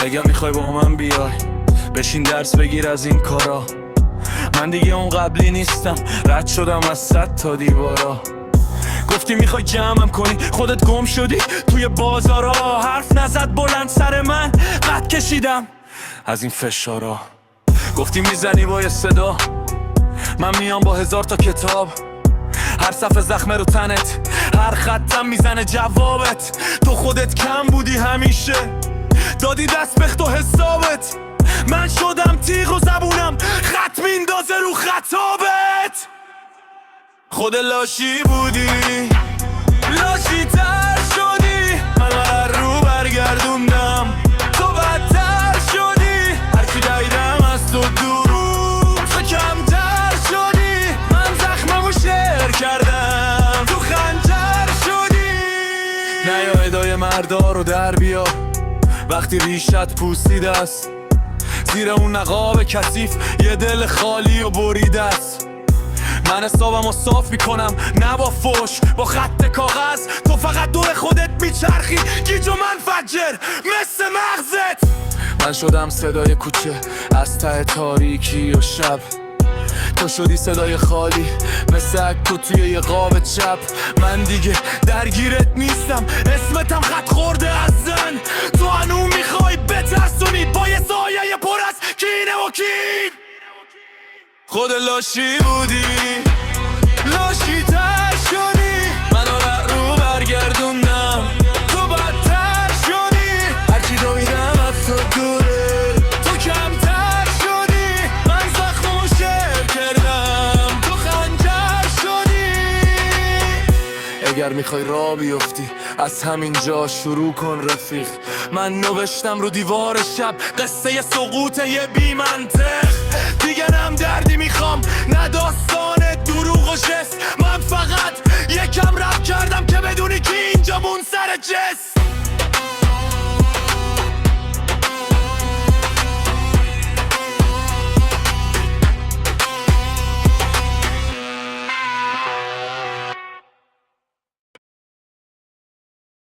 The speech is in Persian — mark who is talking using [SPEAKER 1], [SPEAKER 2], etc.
[SPEAKER 1] اگه میخوای با من بیای بشین درس بگیر از این کارا. من دیگه اون قبلی نیستم، رد شدم از 100 تا دیوارا. گفتی میخوای جمعم کنی، خودت گم شدی توی بازارا. حرف نزد بلند سر من، قد کشیدم از این فشارا. گفتی میزنی با یه صدا، من میام با 1000 تا کتاب. هر صفحه زخمه رو تنت، هر خطم میزنه جوابت. تو خودت کم بودی همیشه، دادی دست بخت و حسابت. من شدم تیغ و زبونم خط میندازه رو خطابت. خود لاشی بودی، لاشی تر شدی. من هر رو برگردوندم، تو بدتر شدی. هرچی دیدم از تو دور، تو کمتر شدی. من زخممو شعر کردم، تو خنجر شدی. نیا ادای مردا رو در بیا، وقتی ریشت پوسیده است. زیر اون نقاب کثیف یه دل خالی و بریده است. من حسابمو صاف میکنم، نه با فوش، با خط کاغذ. تو فقط دور خودت میچرخی، گیج و منفجر مثل مغزت. من شدم صدای کوچه از ته تاریکی و شب. تو شدی صدای خالی مثل اکو توی یه قاب چپ. من دیگه درگیرت نیستم، اسمتم خط خورده از زن. تو هنو میخوای بترسونی با یه سایه پر از کینه و کین. خود لاشی بودی، لاشی تر شدی. منو رو برگردوندم، تو بدتر شدی. هرچی دویدم از تو دوره، تو کمتر شدی. من زخمو شعر کردم، تو خنجر شدی. اگر میخوای راه بیفتی از همین جا شروع کن رفیق. من نوشتم رو دیوار شب قصه سقوط یه بی منطق. دیگه نم دردی میخوام، نه داستان دروغ و جس. من فقط یکم رپ کردم که بدونی که اینجا مون سر جس.